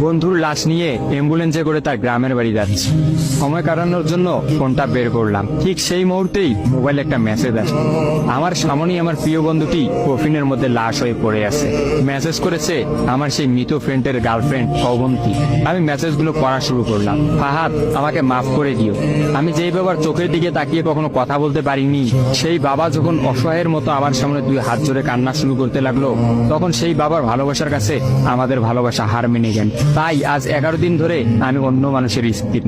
বন্ধুর লাশ নিয়ে অ্যাম্বুলেন্সে করে তার গ্রামের বাড়ি যাচ্ছে। সময় কাটানোর জন্য ফোনটা বের করলাম, ঠিক সেই মুহূর্তেই মোবাইলে একটা মেসেজ আসে। আমার সামনেই আমার প্রিয় বন্ধুটি কফিনের মধ্যে লাশ হয়ে পড়ে আছে। মেসেজ করেছে আমার সেই মৃত ফ্রেন্ডের গার্লফ্রেন্ড অবন্তী। আমি মেসেজগুলো পড়া শুরু করলাম। ফাহাদ, আমাকে মাফ করে দিও। আমি যেই বাবার চোখের দিকে তাকিয়ে কখনো কথা বলতে পারিনি, সেই বাবা যখন অসহায়ের মতো আমার সামনে দুই হাত জোড়ে কান্না শুরু করতে লাগলো, তখন সেই বাবার ভালোবাসার কাছে আমাদের ভালোবাসা হার মেনে গেল। তাই আজ 11 দিন ধরে আমি অন্য মানুষের স্ত্রী।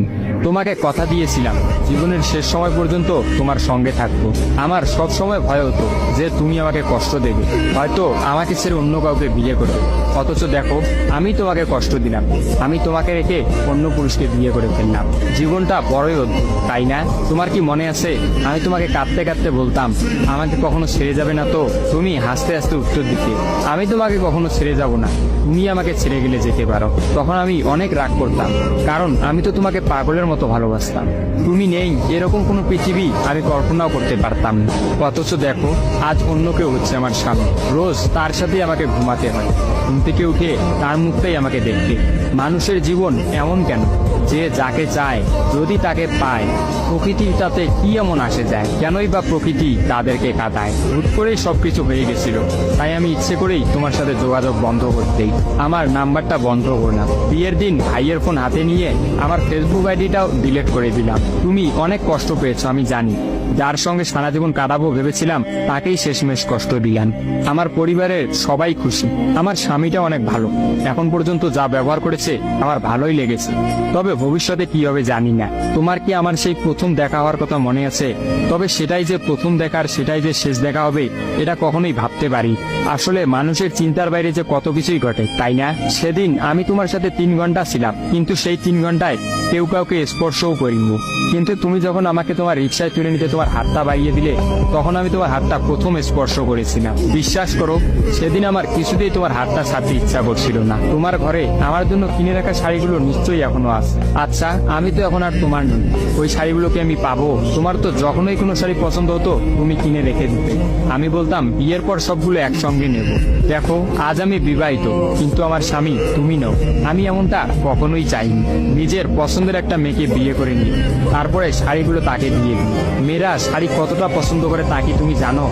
তোমাকে কথা দিয়েছিলাম জীবনের শেষ সময় পর্যন্ত তোমার সঙ্গে থাকবো। আমার সব সময় ভয় হতো যে তুমি আমাকে কষ্ট দেবে, হয়তো আমাকে ছেড়ে অন্য কাউকে বিয়ে করবে। অথচ দেখো, আমি তোমাকে কষ্ট দিলাম, আমি তোমাকে রেখে অন্য পুরুষকে বিয়ে করে ফেললাম। জীবনটা বড়ই অদ্ভুত, তাই না? তোমার কি মনে আছে আমি তোমাকে কাঁদতে কাঁদতে বলতাম আমাকে কখনো ছেড়ে যাবে না? তো তুমি হাসতে হাসতে উত্তর দিতে, আমি তোমাকে কখনো ছেড়ে যাব না, তুমি আমাকে ছেড়ে গেলে যেতে পারো। তখন আমি অনেক রাগ করতাম, কারণ আমি তো তোমাকে পাগলের মতো ভালোবাসতাম। তুমি নেই এরকম কোনো পৃথিবী আমি কল্পনাও করতে পারতাম না। অথচ দেখো, আজ অন্য কেউ হচ্ছে আমার স্বামী। রোজ তার সাথেই আমাকে ঘুমাতে হয়, ঘুম থেকে উঠে তার মুখটাই আমাকে দেখতে। মানুষের জীবন এমন কেন যে যাকে চায় যদি তাকে পায়? প্রকৃতির তাতে কি এমন আসে যায়? কেনই বা প্রকৃতি তাদেরকে কাঁদায়? হুট করেই সবকিছু হয়ে গেছিল, তাই আমি ইচ্ছে করেই তোমার সাথে যোগাযোগ বন্ধ করতেই আমার নাম্বারটা বন্ধ করলাম। বিয়ের দিন ভাইয়ের ফোন হাতে নিয়ে আমার ফেসবুক আইডিটাও ডিলিট করে দিলাম। তুমি অনেক কষ্ট পেয়েছো আমি জানি, যার সঙ্গে সারা জীবন কাটাবো ভেবেছিলাম তাকেই শেষমেশ কষ্ট দিলাম। আমার পরিবারের সবাই খুশি, আমার স্বামীটা অনেক ভালো, এখন পর্যন্ত যা ব্যবহার করেছে আমার ভালোই লেগেছে। তবে ভবিষ্যতে কি হবে জানি না। তোমার কি আমার সেই প্রথম দেখা হওয়ার কথা মনে আছে? তবে সেটাই যে প্রথম দেখার, সেটাই যে শেষ দেখা হবে, এটা কখনোই ভাবতে পারি। আসলে মানুষের চিন্তার বাইরে যে কত কিছুই ঘটে, তাই না? সেদিন আমি তোমার সাথে 3 ঘন্টা ছিলাম, কিন্তু সেই 3 ঘন্টায় কেউ কাউকে স্পর্শও করিনি। কিন্তু তুমি যখন আমাকে তোমার রিক্সায় তুলে নিতে তোমার হাতটা বাড়িয়ে দিলে, তখন আমি তোমার হাতটা প্রথম স্পর্শ করেছিলাম। বিশ্বাস করো, সেদিন আমার কিছুতেই তোমার হাতটা ছাড়তে ইচ্ছা করছিল না। তোমার ঘরে আমার জন্য কিনে রাখা শাড়িগুলো নিশ্চয়ই এখনো আছে। আচ্ছা, আমি তো এখন আর তোমার নই, ওই শাড়িগুলোকে আমি পাবো? তোমার তো যখনই কোনো শাড়ি পছন্দ হতো তুমি কিনে রেখে দিতে, আমি বলতাম বিয়ের পর সবগুলো একসঙ্গে নেব। দেখো, আজ আমি বিবাহিত, কিন্তু আমার স্বামী তুমি নও। আমি এমনটা কখনোই চাইনি। নিজের পছন্দের একটা মেয়েকে বিয়ে করে নিই, তারপরে শাড়িগুলো তাকে দিয়ে দিই। মেয়েরা শাড়ি কতটা পছন্দ করে তা কি তুমি জানো?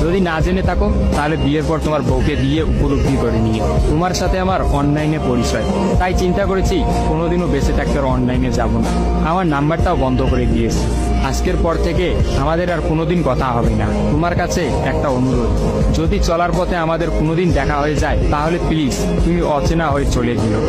যদি না জেনে থাকো তাহলে বিয়ের পর তোমার বউকে দিয়ে উপলব্ধি করে নিও। তোমার সাথে আমার অনলাইনে পরিচয়, তাই চিন্তা করেছি কোনোদিনও বেঁচে থাকতে আর অনলাইনে যাব না। আমার নাম্বারটাও বন্ধ করে দিয়েছি। আজকের পর থেকে আমাদের আর কোনোদিন কথা হবে না। তোমার কাছে একটা অনুরোধ, যদি চলার পথে আমাদের কোনোদিন দেখা হয়ে যায় তাহলে প্লিজ তুমি অচেনা হয়ে চলে যেও।